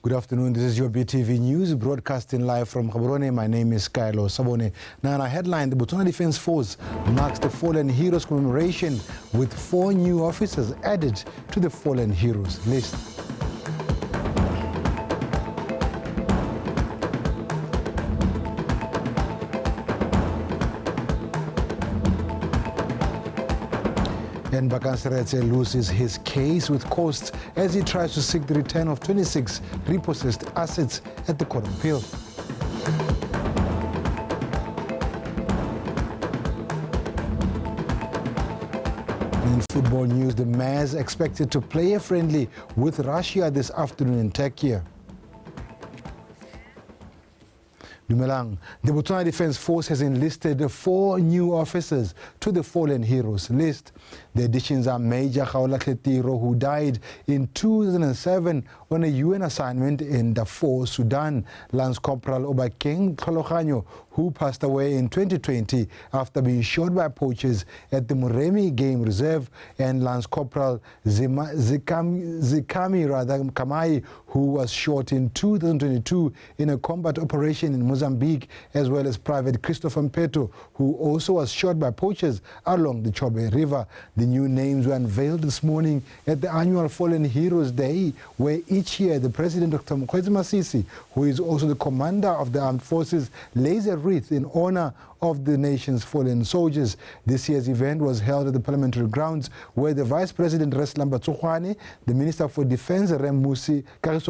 Good afternoon. This is your BTV News, broadcasting live from Gaborone. My name is Kylo Sabone. Now, in our headline, the BOTSWANA Defence Force marks the Fallen Heroes commemoration with 4 new officers added to the Fallen Heroes list. And Bakanseretse loses his case with costs as he tries to seek the return of 26 repossessed assets at the Court of Appeal. In football news, the Maz expected to play a friendly with Russia this afternoon in Turkey. Dumelang, the BOTSWANA Defence Force has enlisted 4 new officers to the Fallen Heroes list. The additions are Major Khaola Kletiro, who died in 2007 on a UN assignment in Darfur, Sudan, Lance Corporal Obakeng Tlhaloganyo, who passed away in 2020 after being shot by poachers at the Muremi Game Reserve, and Lance Corporal Zikami Kamai, who was shot in 2022 in a combat operation in Mozambique, as well as Private Christopher Mpeto, who also was shot by poachers along the Chobe River. The new names were unveiled this morning at the annual Fallen Heroes Day, where each year the President, Dr. Mokgweetsi Masisi, who is also the commander of the armed forces, lays a wreath in honor of the nation's fallen soldiers. This year's event was held at the parliamentary grounds, where the Vice President Reslamba Tsukhwane, the Minister for Defense Kagiso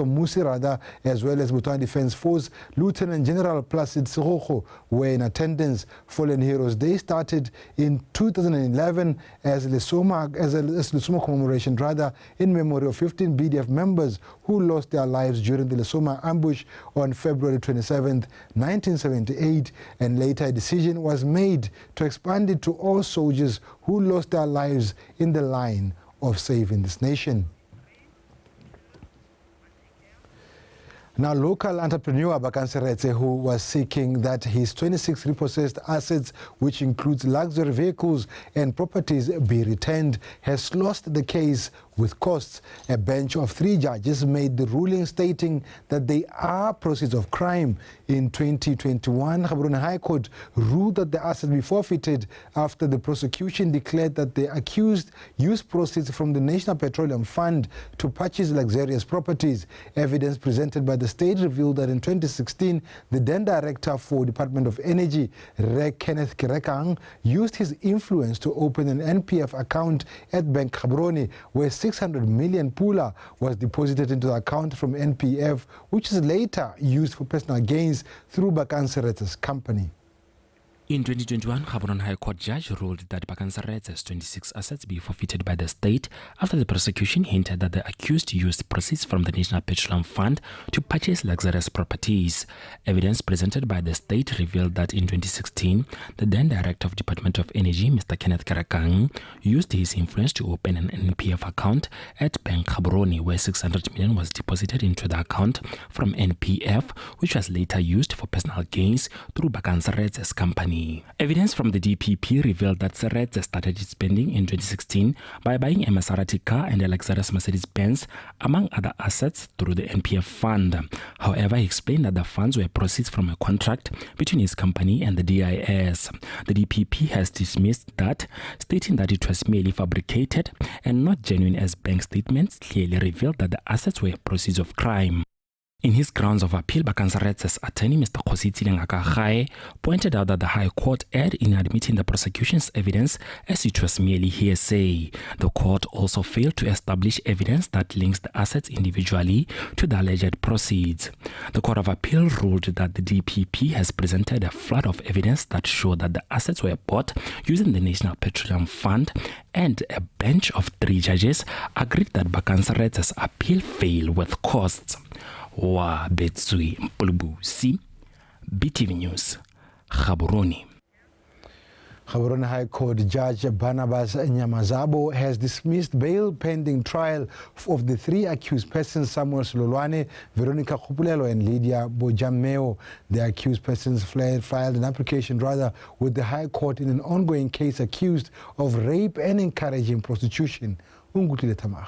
Musi, as well as BOTSWANA Defence Force Lieutenant General Placid Siroko were in attendance. Fallen Heroes Day started in 2011 as a Lesoma commemoration, in memory of 15 BDF members who lost their lives during the Lesoma ambush on February 27, 1978, and later a decision was made to expand it to all soldiers who lost their lives in the line of saving this nation. Now, local entrepreneur Bakanseretse, who was seeking that his 26 repossessed assets, which includes luxury vehicles and properties, be returned, has lost the case with costs. A bench of 3 judges made the ruling stating that they are proceeds of crime. In 2021, Gaborone High Court ruled that the assets be forfeited after the prosecution declared that the accused used proceeds from the National Petroleum Fund to purchase luxurious properties. Evidence presented by the state revealed that in 2016, the then director for Department of Energy, Kenneth Kerekang, used his influence to open an NPF account at Bank Gaborone, where 600 million pula was deposited into the account from NPF, which is later used for personal gains through Bakanseretse's company. In 2021, Gaborone High Court judge ruled that Bakanseretse's 26 assets be forfeited by the state after the prosecution hinted that the accused used proceeds from the National Petroleum Fund to purchase luxurious properties. Evidence presented by the state revealed that in 2016, the then Director of Department of Energy, Mr. Kenneth Kerekang, used his influence to open an NPF account at Bank Gaborone, where 600 million was deposited into the account from NPF, which was later used for personal gains through Bakanseretse's company. Evidence from the DPP revealed that Seretse started its spending in 2016 by buying a Maserati car and a luxurious Mercedes-Benz, among other assets, through the NPF fund. However, he explained that the funds were proceeds from a contract between his company and the DIS. The DPP has dismissed that, stating that it was merely fabricated and not genuine, as bank statements clearly revealed that the assets were proceeds of crime. In his grounds of appeal, Bakanseretse's attorney, Mr. Khositsile Ngaka, pointed out that the High Court erred in admitting the prosecution's evidence as it was merely hearsay. The court also failed to establish evidence that links the assets individually to the alleged proceeds. The Court of Appeal ruled that the DPP has presented a flood of evidence that showed that the assets were bought using the National Petroleum Fund, and a bench of 3 judges agreed that Bakanseretse's appeal failed with costs. Wa Betsui Mpulubusi, BTV News, Gaborone. Gaborone High Court Judge Barnabas Nyamazabo has dismissed bail pending trial of the 3 accused persons, Samuel Sololwane, Veronica Khupulelo and Lydia Bojameo. The accused persons filed an application with the High Court in an ongoing case accused of rape and encouraging prostitution. Ungutile Tamar.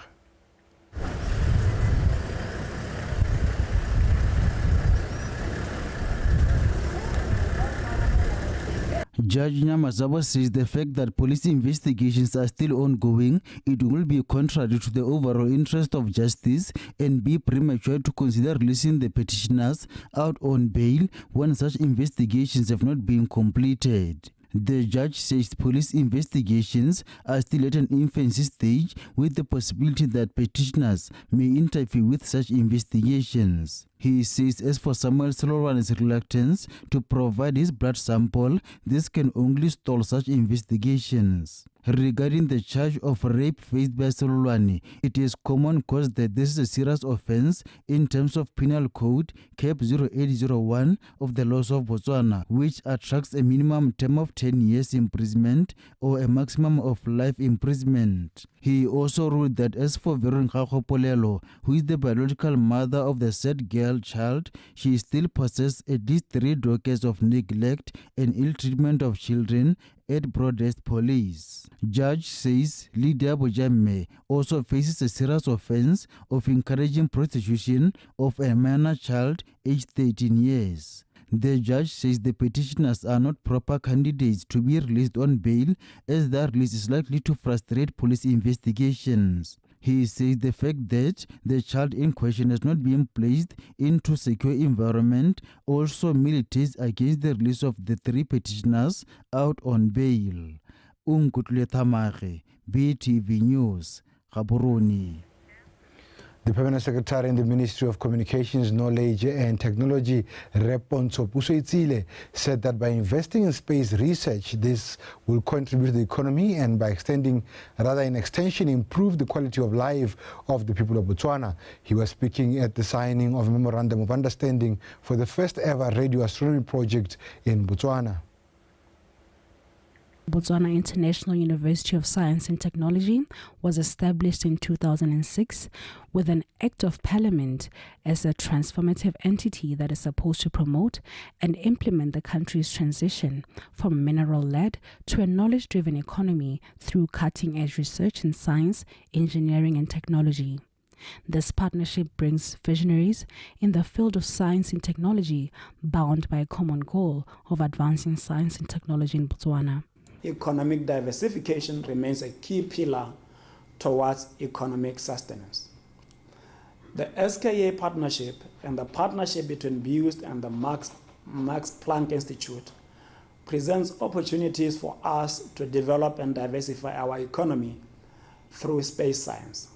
Judge Nyamazabo says the fact that police investigations are still ongoing, it will be contrary to the overall interest of justice and be premature to consider releasing the petitioners out on bail when such investigations have not been completed. The judge says police investigations are still at an infancy stage, with the possibility that petitioners may interfere with such investigations. He says as for Samuel Solorwane's reluctance to provide his blood sample, this can only stall such investigations. Regarding the charge of rape faced by Solorwane, it is common cause that this is a serious offense in terms of Penal Code Cap 0801 of the laws of Botswana, which attracts a minimum term of 10 years imprisonment or a maximum of life imprisonment. He also ruled that as for Veronica Polelo, who is the biological mother of the said girl child, she still possesses at least 3 decades of neglect and ill treatment of children at Broadest Police. Judge says Lydia Bojamme also faces a serious offense of encouraging prostitution of a minor child aged 13 years. The judge says the petitioners are not proper candidates to be released on bail, as their release is likely to frustrate police investigations. He says the fact that the child in question has not been placed into a secure environment also militates against the release of the 3 petitioners out on bail. Unkutle Tamare, BTV News, Gaborone. The Permanent Secretary in the Ministry of Communications, Knowledge and Technology, Reponso Pusoitzile, said that by investing in space research, this will contribute to the economy and by extension, improve the quality of life of the people of Botswana. He was speaking at the signing of a Memorandum of Understanding for the first ever radio astronomy project in Botswana. Botswana International University of Science and Technology was established in 2006 with an Act of Parliament as a transformative entity that is supposed to promote and implement the country's transition from a mineral-led to a knowledge-driven economy through cutting-edge research in science, engineering and technology. This partnership brings visionaries in the field of science and technology bound by a common goal of advancing science and technology in Botswana. Economic diversification remains a key pillar towards economic sustenance. The SKA partnership and the partnership between BOTSWANA and the Max Planck Institute presents opportunities for us to develop and diversify our economy through space science.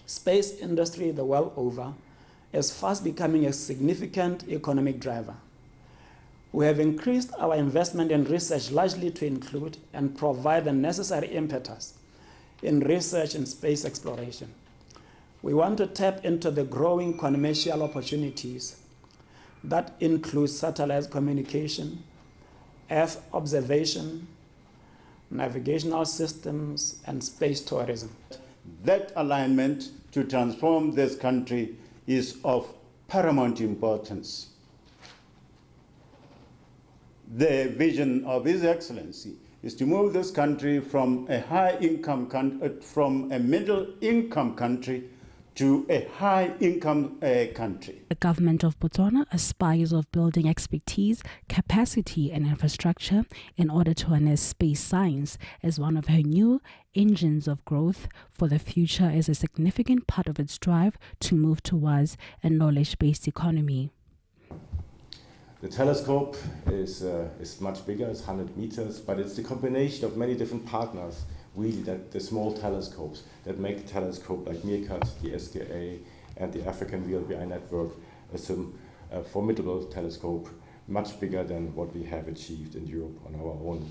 Space industry the world over is fast becoming a significant economic driver. We have increased our investment in research largely to include and provide the necessary impetus in research and space exploration. We want to tap into the growing commercial opportunities that include satellite communication, Earth observation, navigational systems, and space tourism. That alignment to transform this country is of paramount importance. The vision of His Excellency is to move this country from a middle-income country to a high-income country. The government of Botswana aspires of building expertise, capacity and infrastructure in order to harness space science as one of her new engines of growth for the future as a significant part of its drive to move towards a knowledge-based economy. The telescope is much bigger, it's 100 meters, but it's the combination of many different partners, really, that the small telescopes that make the telescope like MeerKAT, the SKA, and the African VLBI network a formidable telescope, much bigger than what we have achieved in Europe on our own.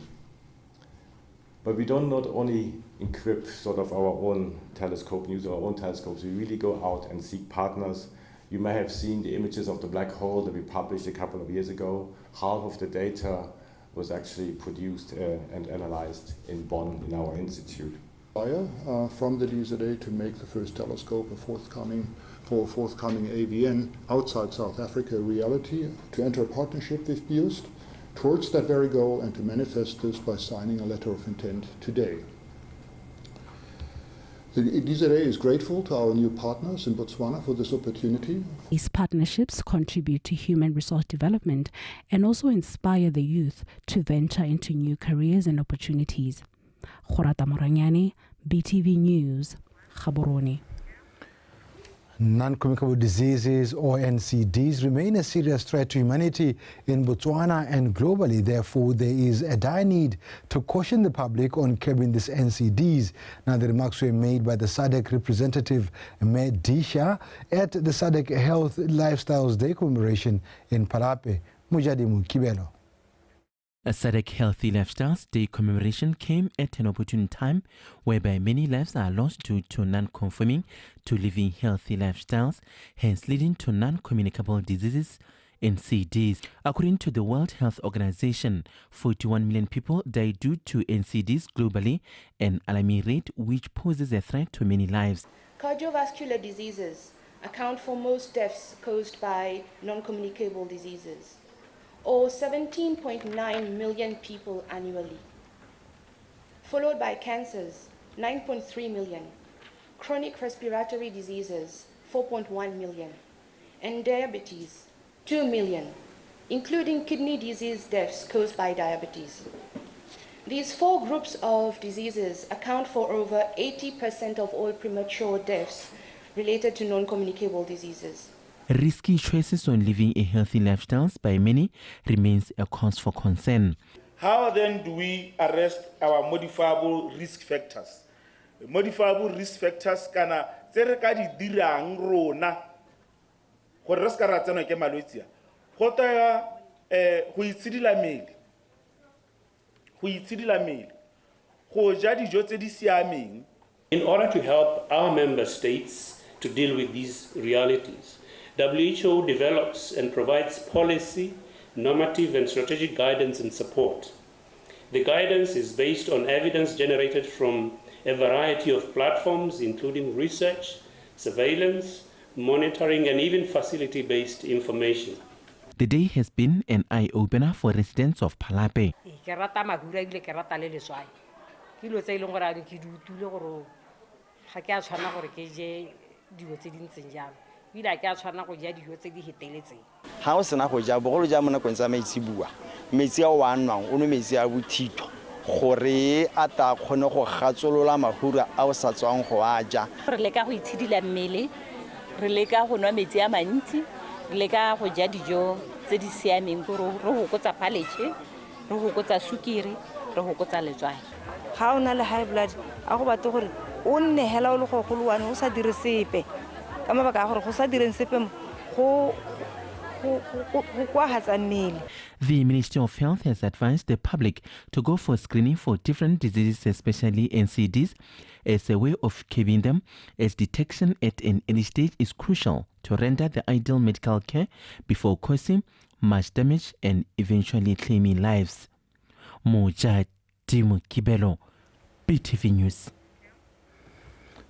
But we don't not only equip sort of our own telescope, use our own telescopes, we really go out and seek partners. You may have seen the images of the black hole that we published a couple of years ago. Half of the data was actually produced and analyzed in Bonn in our institute. From the DZA to make the first telescope for forthcoming AVN outside South Africa a reality, to enter a partnership with BOTSWANA towards that very goal and to manifest this by signing a letter of intent today. The DZA is grateful to our new partners in Botswana for this opportunity. These partnerships contribute to human resource development and also inspire the youth to venture into new careers and opportunities. Khorata Moranyane, BTV News, Gaborone. Non-communicable diseases, or NCDs, remain a serious threat to humanity in Botswana and globally. Therefore, there is a dire need to caution the public on curbing these NCDs. Now, the remarks were made by the SADC representative, Medisha, at the SADC Health Lifestyles Day commemoration in Parape. Mujadimu Kibelo. A SADC Healthy Lifestyles Day commemoration came at an opportune time whereby many lives are lost due to non-conforming to living healthy lifestyles, hence leading to non-communicable diseases, NCDs. According to the World Health Organization, 41 million people die due to NCDs globally, an alarming rate which poses a threat to many lives. Cardiovascular diseases account for most deaths caused by non-communicable diseases, or 17.9 million people annually, followed by cancers, 9.3 million, chronic respiratory diseases, 4.1 million, and diabetes, 2 million, including kidney disease deaths caused by diabetes. These four groups of diseases account for over 80% of all premature deaths related to non-communicable diseases. Risky choices on living a healthy lifestyle by many remains a cause for concern. How then do we arrest our modifiable risk factors? Modifiable risk factors kana tsere ka di dirang rona gore re ska ra tsena ke malwetse go ta go itshidila mmele go ja dijo tse di siameng. In order to help our member states to deal with these realities, WHO develops and provides policy, normative and strategic guidance and support. The guidance is based on evidence generated from a variety of platforms, including research, surveillance, monitoring, and even facility-based information. The day has been an eye-opener for residents of Palape. Ha o sena go ja bogolo ja mo nakong tsa maitsibua metsi a wa nwang o no metsi a bothito gore a ta khone go gatsolola mahura a o sa tswang go aja re leka go itshidila mmele re leka go nwa metsi a mantsi re leka go ja dijo tse di siameng go re go kotsa phaletshe re go kotsa sukiri re go kotsa letswai ha o na le high blood a go batla gore o nne hela o le go golwane o sa dire sepe ka mabaka a gore go sa direng sepe go The Ministry of Health has advised the public to go for screening for different diseases, especially NCDs, as a way of curbing them, as detection at an early stage is crucial to render the ideal medical care before causing much damage and eventually claiming lives. Moja Timu Kibelo, BTV News.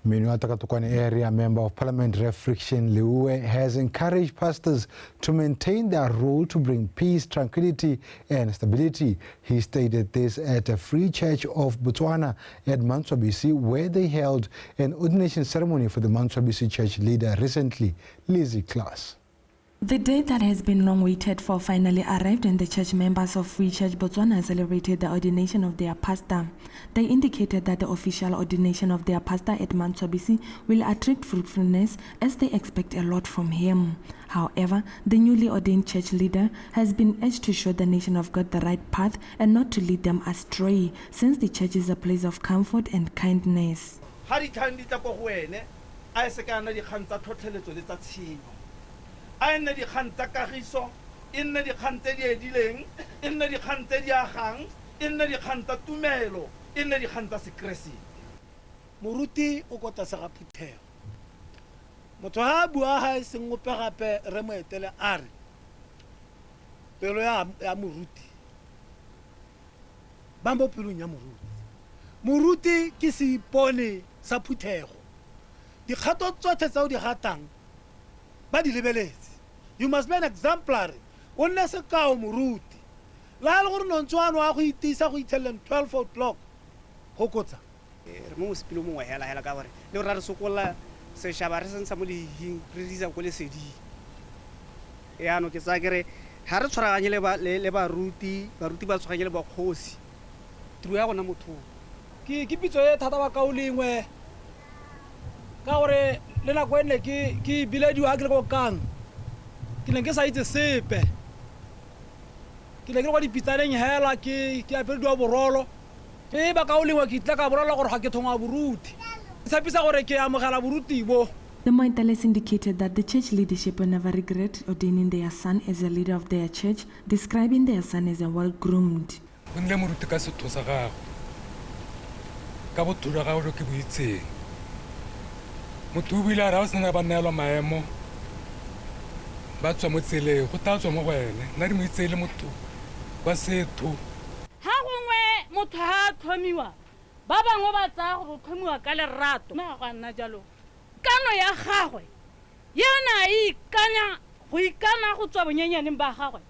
Meanwhile, Takatukwani area Member of Parliament Refriction Liuwe has encouraged pastors to maintain their role to bring peace, tranquility and stability. He stated this at a Free Church of Botswana at Manswabisi, where they held an ordination ceremony for the Manswabisi church leader recently. Lizzie Klaas. The day that has been long waited for finally arrived, and the church members of Free Church Botswana celebrated the ordination of their pastor. They indicated that the official ordination of their pastor at Manswabisi will attract fruitfulness, as they expect a lot from him. However, the newly ordained church leader has been urged to show the nation of God the right path and not to lead them astray, since the church is a place of comfort and kindness. A nne di kgang tsa kagiso e nne di kgang tse di edileng e nne di kgang tse di agang e nne di kgang tsa tumelo e nne di kgang tsa sekresi moruti o kota sa ga phuthego motho ha bua ha se ngope gape re mo etele a re pelo ya moruti ba mo pelong ya moruti ke se ipone sa phuthego dikgato tsotlhe tsa o di gatang ba di lebeletse. You must be an exemplary. Onne se ka o moruti la le gore nontshwano a go itisa go ithelen 12 o'clock go kotsa Mo mosepelo mongwe hela ka gore le ra re sokola se shaba re sentsa mo lehing re disa go le sedi ya no ke tsa kere ha re tshwaraganye le baruti ba tshwaraganye le bakgosi tiro ya gona motho ke pitso e thata ba kaolengwe ka gore le nako ene ke bilediwa ke le go kang ke ne ke sa itse sepe ke le go dipitsaneng hela ke apelwa borolo e ba kaolengwe ke tla ka borolo gore ga ke thonga boruti tsapisa gore ke amogela boruti bo. The Mointeles indicated that the church leadership will never regret ordaining their son as a leader of their church, describing their son as a well-groomed. Kano ya gagwe yana ikanya go ikana go tswa bonyenyaneng ba gagwe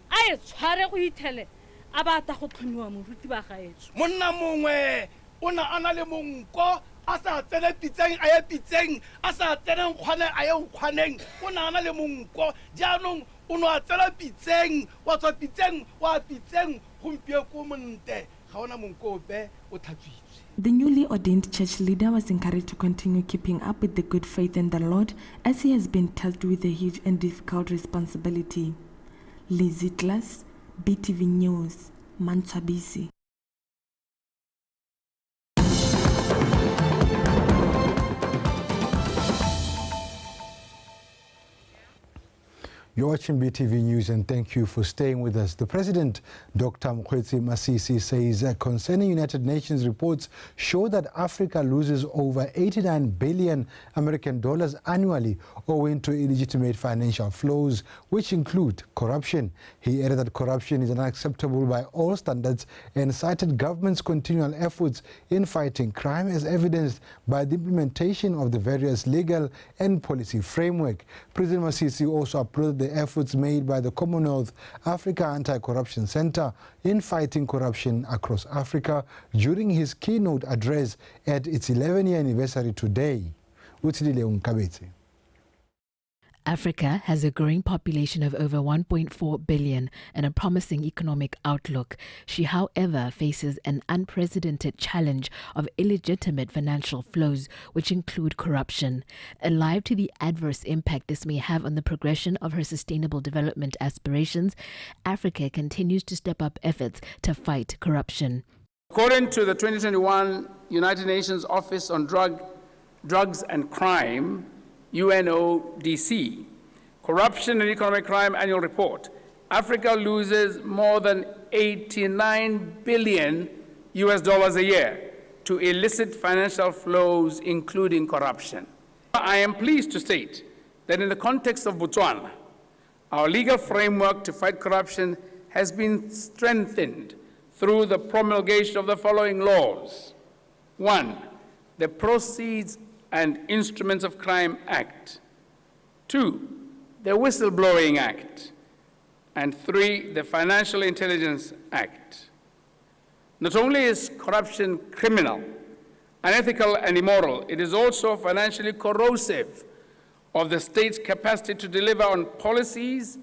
a e tshware go ithele a batla go tlhomiwa moruti ba gaetso monna mongwe o na ana le monko a sa tsene pitseng a ye pitseng a sa tsene nkgwane a ye nkgwaneng o na ana le monko jaanong o no a tsela pitseng wa tswa pitseng wa pitseng gompie ko monte ga ona monko ope o tlhatswitswe. The newly ordained church leader was encouraged to continue keeping up with the good faith in the Lord as he has been tasked with a huge and difficult responsibility. Lizzie Glass, BTV News, Mantsabisi. You're watching BTV News and thank you for staying with us. The President, Dr. Mokgweetsi Masisi, says concerning United Nations reports show that Africa loses over $89 billion annually owing to illegitimate financial flows, which include corruption. He added that corruption is unacceptable by all standards and cited government's continual efforts in fighting crime as evidenced by the implementation of the various legal and policy framework. President Masisi also applauded the efforts made by the Commonwealth Africa Anti-Corruption Center in fighting corruption across Africa during his keynote address at its 11th-year anniversary today. Africa has a growing population of over 1.4 billion and a promising economic outlook. She, however, faces an unprecedented challenge of illegitimate financial flows, which include corruption. Alive to the adverse impact this may have on the progression of her sustainable development aspirations, Africa continues to step up efforts to fight corruption. According to the 2021 United Nations Office on Drugs and Crime, UNODC, Corruption and Economic Crime Annual Report, Africa loses more than $89 billion a year to illicit financial flows, including corruption. I am pleased to state that in the context of Botswana, our legal framework to fight corruption has been strengthened through the promulgation of the following laws. 1, the Proceeds and Instruments of Crime Act. 2, the Whistleblowing Act. And 3, the Financial Intelligence Act. Not only is corruption criminal, unethical and immoral, it is also financially corrosive of the state's capacity to deliver on policies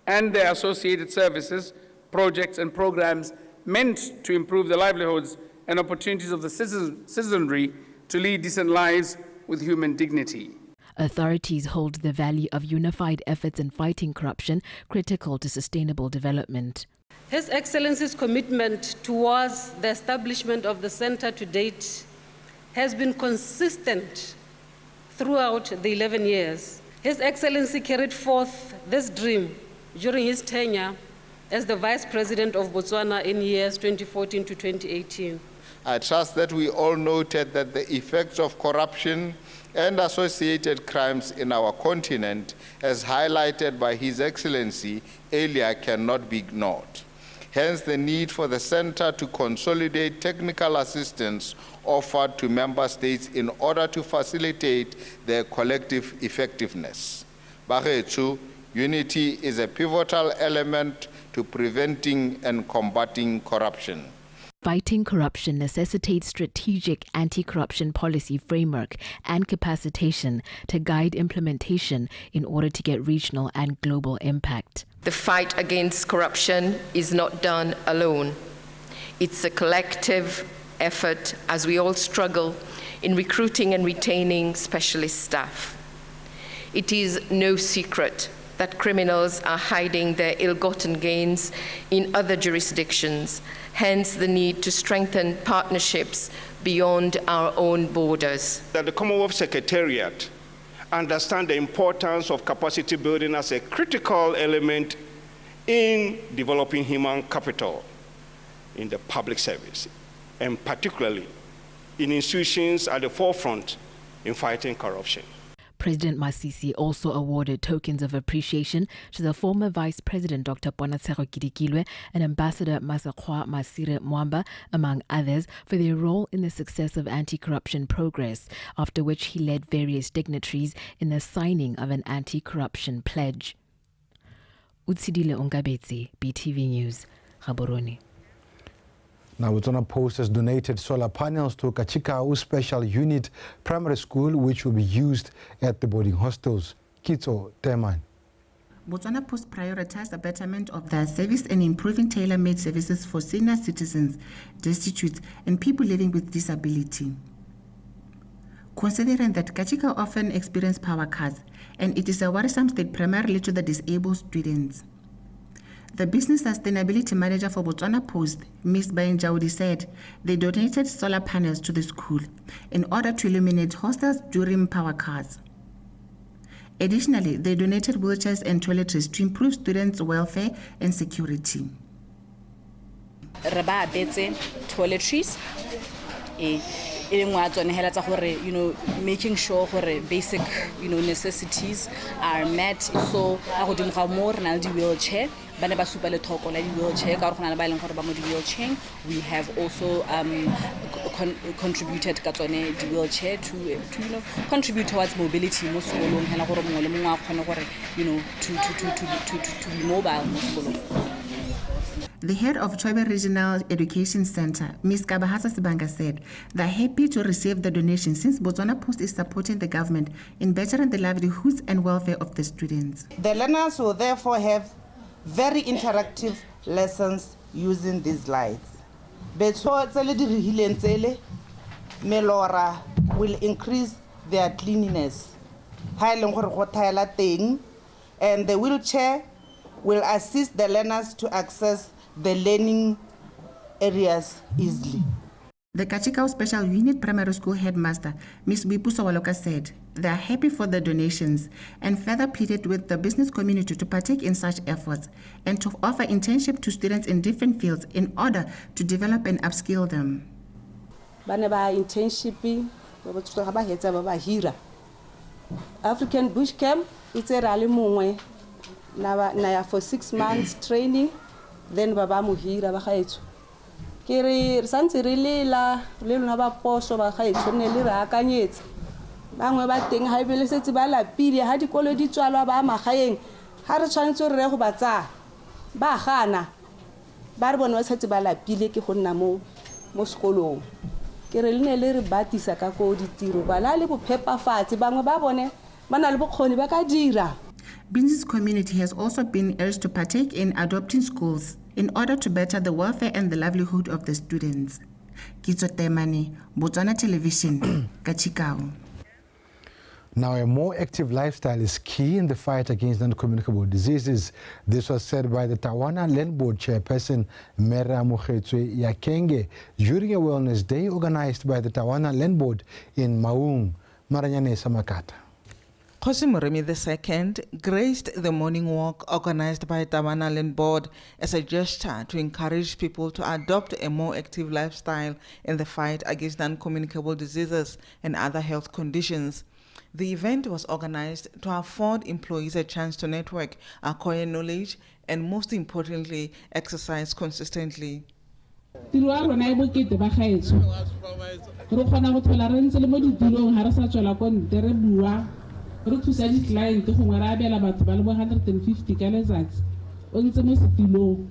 and their associated services, projects and programs meant to improve the livelihoods and opportunities of the citizenry to lead decent lives with human dignity. Authorities hold the value of unified efforts in fighting corruption critical to sustainable development. His Excellency's commitment towards the establishment of the center to date has been consistent throughout the 11 years. His Excellency carried forth this dream during his tenure as the Vice President of Botswana in years 2014 to 2018. I trust that we all noted that the effects of corruption and associated crimes in our continent, as highlighted by His Excellency earlier, cannot be ignored. Hence, the need for the Center to consolidate technical assistance offered to member states in order to facilitate their collective effectiveness. Bagetsu, unity is a pivotal element to preventing and combating corruption. Fighting corruption necessitates strategic anti-corruption policy framework and capacitation to guide implementation in order to get regional and global impact. The fight against corruption is not done alone. It's a collective effort as we all struggle in recruiting and retaining specialist staff. It is no secret that criminals are hiding their ill-gotten gains in other jurisdictions, hence the need to strengthen partnerships beyond our own borders. That the Commonwealth Secretariat understand the importance of capacity building as a critical element in developing human capital in the public service, and particularly in institutions at the forefront in fighting corruption. President Masisi also awarded tokens of appreciation to the former Vice President Dr. Bonatsego Kidikilwe and Ambassador Masakwa Masire Mwamba, among others, for their role in the success of anti-corruption progress, after which he led various dignitaries in the signing of an anti-corruption pledge. Utsidile Ongabetsi, BTV News, Gaborone. Now, Botswana Post has donated solar panels to Kachikau Special Unit Primary School, which will be used at the boarding hostels. Kitso Teman. Botswana Post prioritized the betterment of their service and improving tailor-made services for senior citizens, destitute, and people living with disability. Considering that Kachikau often experience power cuts, and it is a worrisome state primarily to the disabled students. The Business Sustainability Manager for Botswana Post, Ms. Bainjaudi, said they donated solar panels to the school in order to illuminate hostels during power cuts. Additionally, they donated wheelchairs and toiletries to improve students' welfare and security. Toiletries, making sure basic necessities are met. So more wheelchair. We have also contributed the wheelchair to contribute towards mobility. To be mobile. The head of Chobe Regional Education Center, Ms. Kabahasa Sibanga, said they're happy to receive the donation since Botswana Post is supporting the government in bettering the livelihoods and welfare of the students. The learners will therefore have very interactive lessons using these lights. Melora will increase their cleanliness. And the wheelchair will assist the learners to access the learning areas easily. The Kachikau Special Unit Primary School headmaster, Ms. Bipuso Waloka, said they are happy for the donations and further pleaded with the business community to partake in such efforts and to offer internship to students in different fields in order to develop and upskill them. African Bush Camp, it's a rally mungwe. Na for 6 months training, then baba muhira bakhaetso. Kere santse re lela na ba poso ba khaetso ne le ra akanyetsa. Bangwe ba teng ha ibele setse ba lapile ha dikolo di tswalwa ba magaeng. Ha re tshwanetse re go batsa. Ba gana. Ba re bona ba setse ba lapile ke go nna mo sekolong. Kere le ne le re batisa ka go ditiro ba la le bophepafatsi bangwe ba bone ba na le bokgoni ba ka dira. Business community has also been urged to partake in adopting schools in order to better the welfare and the livelihood of the students. Kitso Temane, Botswana Television, Kachikau. Now, a more active lifestyle is key in the fight against non-communicable diseases. This was said by the Tawana Land Board chairperson, Mera Mokgetswe Yakenge, during a wellness day organized by the Tawana Land Board in Maung. Maranyane Samakata. Khosi Moremi II graced the morning walk organized by Tawana Land Board as a gesture to encourage people to adopt a more active lifestyle in the fight against non-communicable diseases and other health conditions. The event was organized to afford employees a chance to network, acquire knowledge, and most importantly, exercise consistently. Re thusa di client go ngwe ra abela batho ba le 150 ka letsatsi o ntse mo setilong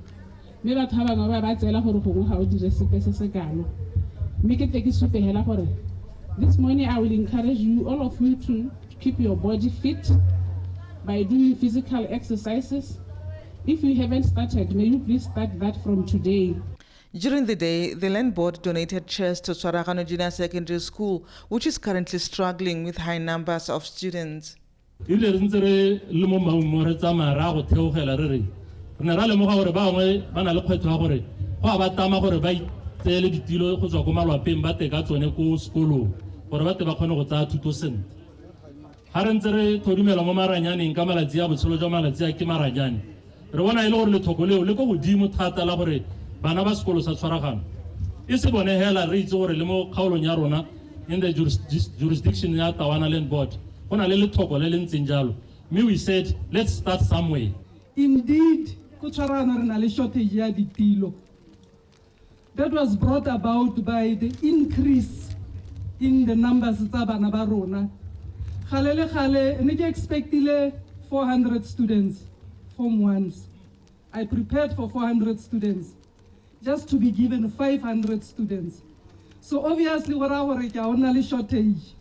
mme batho ba bangwe ba tseela gore gongwe ga o dire sepe se se kalo mme ke tle ke supe hela gore this morning I will encourage you, all of you, to keep your body fit by doing physical exercises. If you haven't started, may you please start that from today. During the day, the land board donated chairs to Swaragano Junior Secondary School, which is currently struggling with high numbers of students. bana ba sekolo sa tshwaragano e se bone hela re itse gore le mo kgaolong ya rona in the jurisdiction ya Tawana Land Board gona le lethoko le le ntseng jalo me we said let's start somewhere. Indeed go tshwaragana re na le shortage ya ditilo. That was brought about by the increase in the numbers tsa bana ba rona. Gale le gale ne ke expectile 400 students form ones. I prepared for 400 students just to be given 500 students. So obviously what I work on shortage.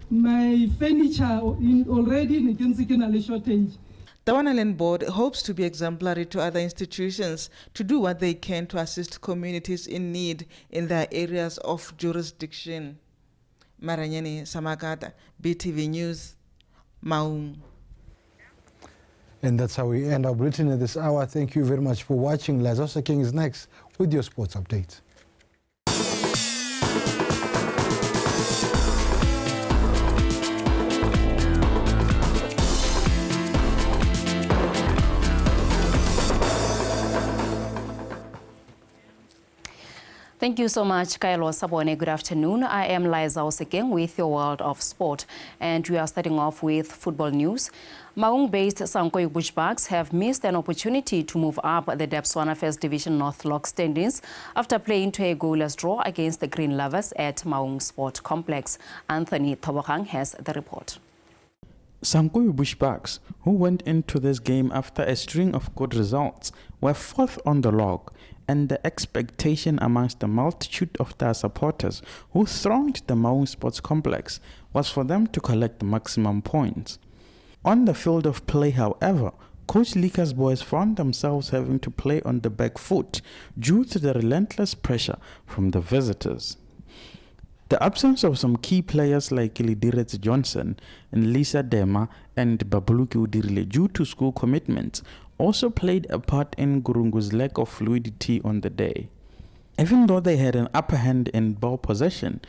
My furniture already in shortage. The Tawana Land Board hopes to be exemplary to other institutions to do what they can to assist communities in need in their areas of jurisdiction. Maranyeni Samakata, BTV News, Maung. And that's how we end our bulletin at this hour. Thank you very much for watching. Lazosa King is next with your sports update. Thank you so much, Kaelo Sabone. Good afternoon. I am Liza Osekeng with your world of sport. And we are starting off with football news. Maung-based Sankoyo Bushbucks have missed an opportunity to move up the BOTSWANA First Division North Lock standings after playing to a goalless draw against the Green Lovers at Maung Sport Complex. Anthony Tobokang has the report. Sankoyo Bushbucks, who went into this game after a string of good results, were fourth on the log, and the expectation amongst the multitude of their supporters who thronged the Maung Sports Complex was for them to collect the maximum points. On the field of play, however, Coach Lika's boys found themselves having to play on the back foot due to the relentless pressure from the visitors. The absence of some key players like Lidirets Johnson and Lisa Dema and Babuluki Udirile due to school commitments also played a part in Gurungu's lack of fluidity on the day. Even though they had an upper hand in ball possession,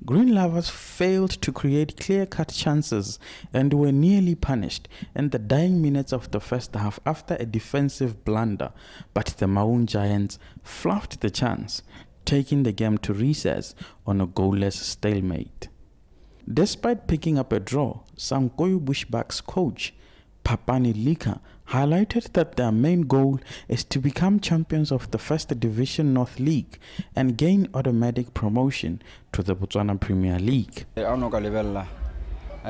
Green Lovers failed to create clear-cut chances and were nearly punished in the dying minutes of the first half after a defensive blunder, but the Maung Giants fluffed the chance, taking the game to recess on a goalless stalemate. Despite picking up a draw, Sankoyo Bushbucks coach Papani Lika highlighted that their main goal is to become champions of the First Division North League and gain automatic promotion to the Botswana Premier League. I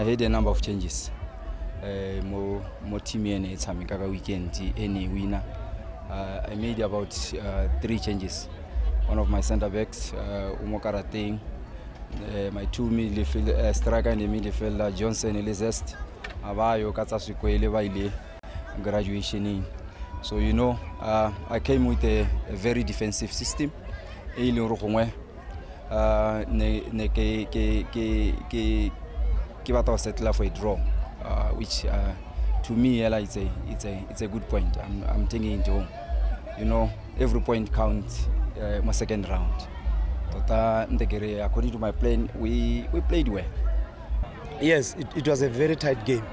had a number of changes. Mo team it's a weekend any winner. I made about 3 changes. One of my center backs, Umokara Ting, my 2 midfield striker in the midfield, Johnson Elizest, Abayo Katsasukwele Baile, graduation. So you know, I came with a very defensive system. Ne settle for a draw, which to me it's a good point. I'm taking it home. You know, every point counts. My second round. According to my plan, we played well. Yes, it was a very tight game.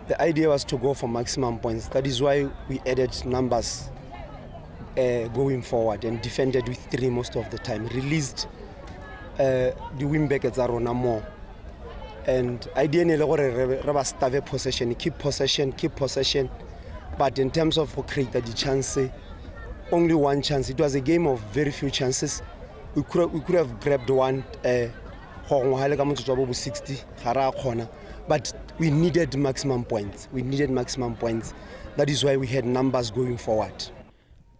The idea was to go for maximum points. That is why we added numbers going forward and defended with 3 most of the time. Released the wing back at Zarona more. And ideally, stave possession, keep possession. But in terms of create the chance, only 1 chance. It was a game of very few chances. We could have grabbed one 60, but we needed maximum points. That is why we had numbers going forward.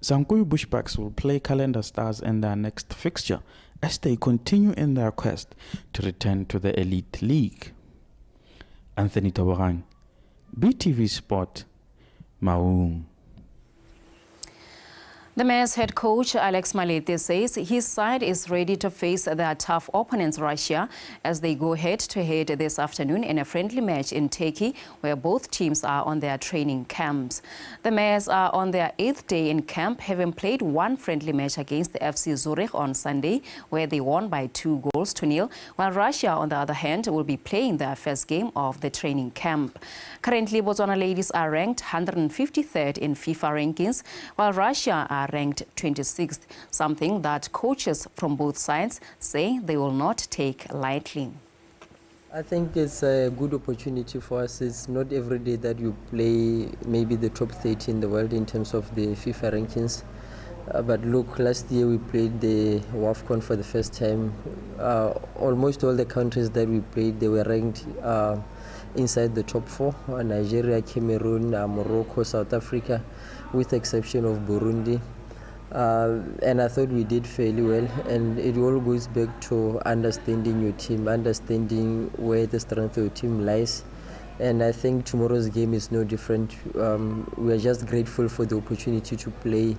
Sankuyu Bushbucks will play Calendar Stars in their next fixture as they continue in their quest to return to the Elite League. Anthony Toborang, BTV Sport, Maung. The Mayor's head coach, Alex Malete, says his side is ready to face their tough opponents, Russia, as they go head-to-head this afternoon in a friendly match in Turkey, where both teams are on their training camps. The Mayors are on their 8th day in camp, having played one friendly match against the FC Zurich on Sunday, where they won by 2-0, while Russia, on the other hand, will be playing their first game of the training camp. Currently, Botswana ladies are ranked 153rd in FIFA rankings, while Russia are ranked 26th, something that coaches from both sides say they will not take lightly. I think it's a good opportunity for us. It's not every day that you play maybe the top 30 in the world in terms of the FIFA rankings. But look, last year we played the WAFCON for the first time. Almost all the countries that we played, they were ranked inside the top 4. Nigeria, Cameroon, Morocco, South Africa, with the exception of Burundi. And I thought we did fairly well, and it all goes back to understanding your team, understanding where the strength of your team lies. And I think tomorrow's game is no different. We are just grateful for the opportunity to play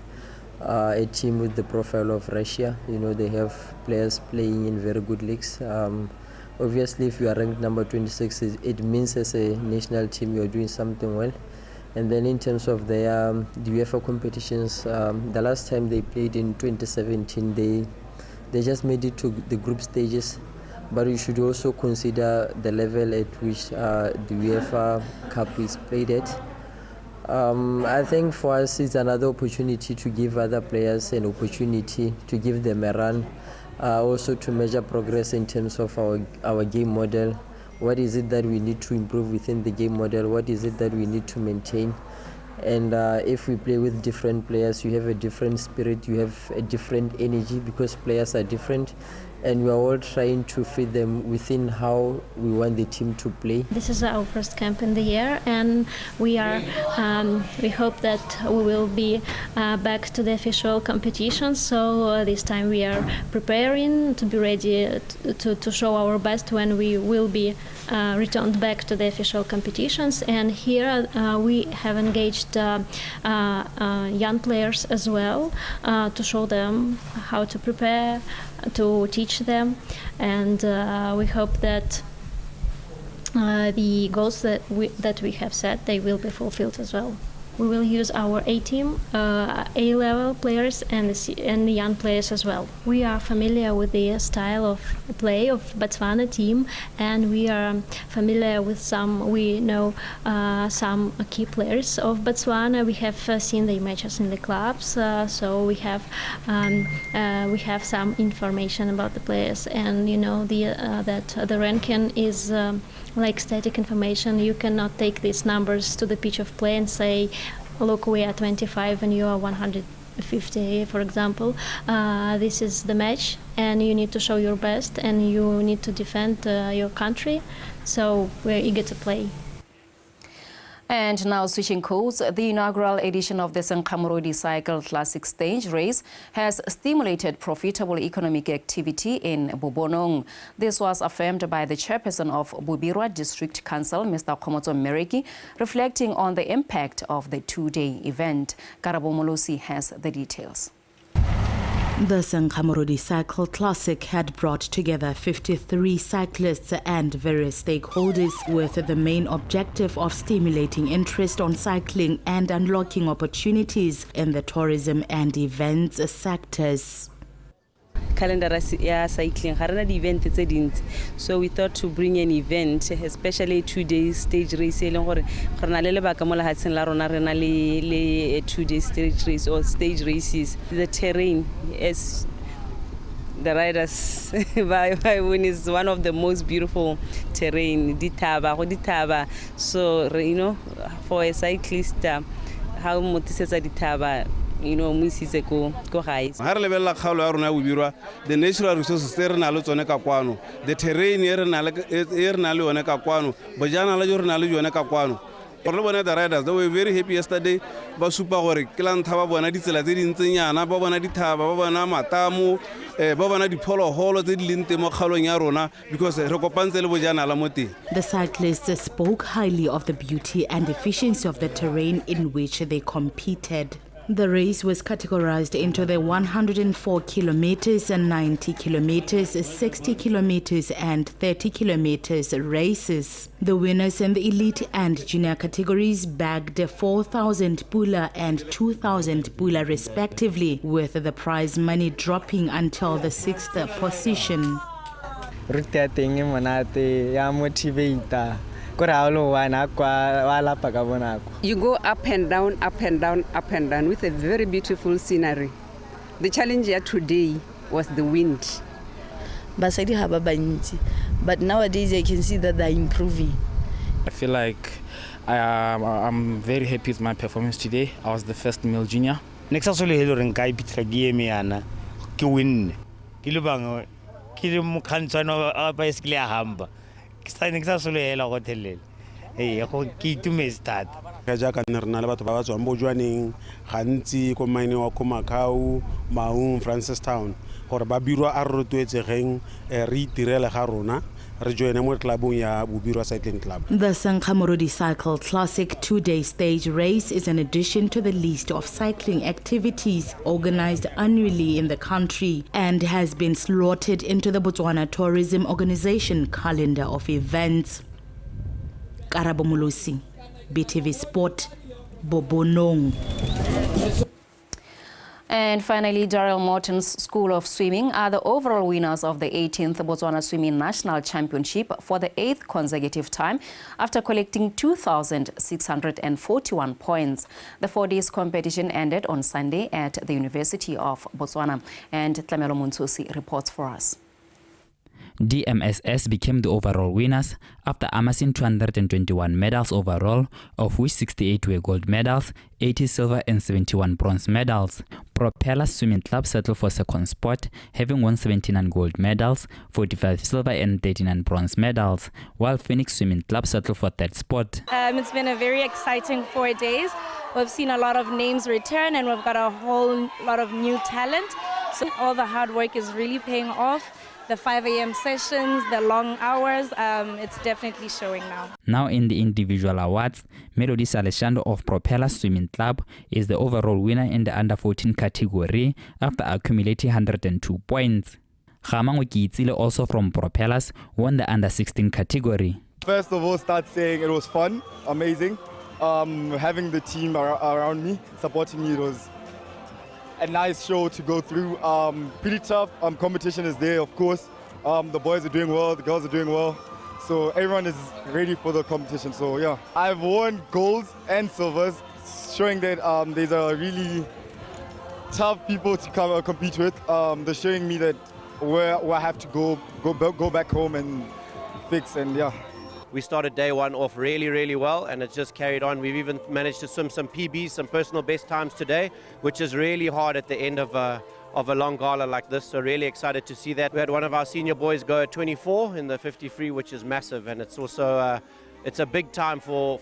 a team with the profile of Russia. You know, they have players playing in very good leagues. Obviously, if you are ranked number 26, it means as a national team you are doing something well. And then in terms of the UEFA competitions, the last time they played in 2017, they just made it to the group stages. But you should also consider the level at which the UEFA Cup is played at. I think for us it's another opportunity to give other players an opportunity, to give them a run, also to measure progress in terms of our game model. What is it that we need to improve within the game model? What is it that we need to maintain? And if we play with different players, you have a different spirit, you have a different energy, because players are different. And we are all trying to fit them within how we want the team to play. This is our first camp in the year, and we hope that we will be back to the official competition. So this time we are preparing to be ready to show our best when we will be returned back to the official competitions. And here we have engaged young players as well to show them how to prepare, to teach them, and we hope that the goals that we have set, they will be fulfilled as well. We will use our A-team, A-level players, and the young players as well. We are familiar with the style of play of Botswana team, and we are familiar with we know some key players of Botswana. We have seen the matches in the clubs, so we have some information about the players, and you know that the ranking is like static information. You cannot take these numbers to the pitch of play and say, look, we are 25 and you are 150, for example. This is the match, and you need to show your best, and you need to defend your country. So we're eager to play. And now switching codes, the inaugural edition of the Senkamorodi Cycle Classic Stage Race has stimulated profitable economic activity in Bobonong. This was affirmed by the chairperson of Bubirwa District Council, Mr. Komoto Meriki, reflecting on the impact of the two-day event. Karabo Molosi has the details. The Senkamorodi Cycle Classic had brought together 53 cyclists and various stakeholders with the main objective of stimulating interest on cycling and unlocking opportunities in the tourism and events sectors. Calendar cycling, event, so we thought to bring an event, especially 2-day stage race. 2-day stage race or stage races. The terrain, as the riders is one of the most beautiful terrain. Ditaba. So you know, for a cyclist, how motivates ditaba. You know, go high. The natural resources the terrain The riders, they were very happy yesterday. Ba supa gore ke la ntha ba bona ditsela tse dintsenyana, ba bona dithaba, ba bona matamo, ba bona diphologolo tse di leng teng mo kgaolong ya rona because re kopantse le bojanala mo teng. The cyclists spoke highly of the beauty and efficiency of the terrain in which they competed. The race was categorized into the 104 kilometers, 90 kilometers, 60 kilometers, and 30 kilometers races. The winners in the elite and junior categories bagged 4,000 pula and 2,000 pula respectively, with the prize money dropping until the 6th position. You go up and down, up and down, up and down with a very beautiful scenery. The challenge here today was the wind. But nowadays I can see that they're improving. I feel like I'm very happy with my performance today. I was the first male junior. Next actually hello renkai pitra game yana ki win. Ki lubang ki mo khantsana ba iskle hamba. Next actually hello go thelele. Hey go ki tumetse thata. Ka ja ka nna rena le batho ba ba tswang bo jwaneng gantsi ko mine wa Komakau, Maung, Francistown gore ba birwa a rotwetse geng re itirele ga rona. The Sankhamorodi Cycle Classic 2-day stage race is an addition to the list of cycling activities organized annually in the country and has been slotted into the Botswana Tourism Organization calendar of events. Karabo Mulusi, BTV Sport, Bobonong. And finally, Darrell Morton's School of Swimming are the overall winners of the 18th Botswana Swimming National Championship for the 8th consecutive time after collecting 2,641 points. The 4-day competition ended on Sunday at the University of Botswana. And Tlamelo Muntsusi reports for us. DMSS became the overall winners after amassing 221 medals overall, of which 68 were gold medals, 80 silver and 71 bronze medals. Propeller Swimming Club settled for second spot, having won 79 gold medals, 45 silver and 39 bronze medals, while Phoenix Swimming Club settled for third spot. It's been a very exciting 4 days. We've seen a lot of names return and we've got a whole lot of new talent. So all the hard work is really paying off. The 5 a.m. sessions, the long hours, it's definitely showing now. Now in the individual awards, Melody Saleshando of Propeller Swimming Club is the overall winner in the under-14 category after accumulating 102 points. Khamangwe Kiitsile, also from Propellers, won the under-16 category. First of all, start saying it was fun, amazing. Having the team around me, supporting me, it was a nice show to go through. Pretty tough. Competition is there, of course. The boys are doing well, the girls are doing well. So everyone is ready for the competition. So yeah, I've won golds and silvers, showing that there's a really tough people to come compete with. They're showing me that where I have to go back home and fix, and yeah. We started day one off really well, and it's just carried on. We've even managed to swim some PBs, some personal best times today, which is really hard at the end of a long gala like this. So really excited to see that. We had one of our senior boys go at 24 in the 50 free, which is massive, and it's also it's a big time for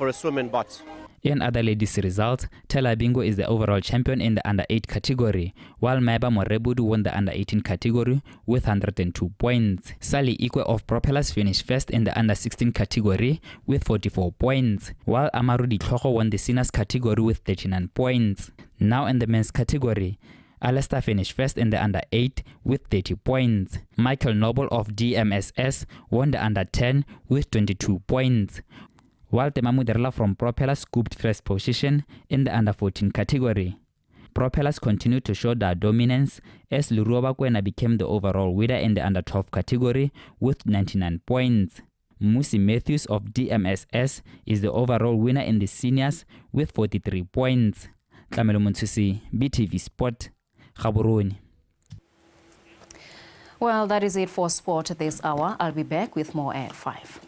a swim in Bots. In other ladies' results, Tela Bingo is the overall champion in the under-8 category, while Maiba Morebudu won the under-18 category with 102 points. Sally Ikwe of Propellers finished first in the under-16 category with 44 points, while Amaru Ditlhogo won the seniors category with 39 points. Now in the men's category, Alistair finished first in the under-8 with 30 points. Michael Noble of DMSS won the under-10 with 22 points, while Temamu Derla from Propellers scooped first position in the under-14 category. Propellers continued to show their dominance as Luruoba Kwena became the overall winner in the under-12 category with 99 points. Musi Matthews of DMSS is the overall winner in the seniors with 43 points. Tlamelo Montsusi, BTV Sport, Gaborone. Well, that is it for sport this hour. I'll be back with more at 5.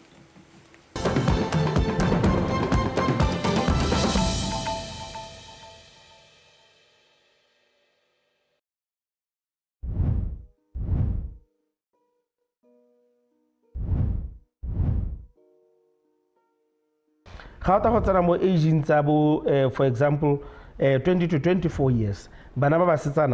ga o ta go tsena mo aging tsa bo for example 20 to 24 years bana ba basetsana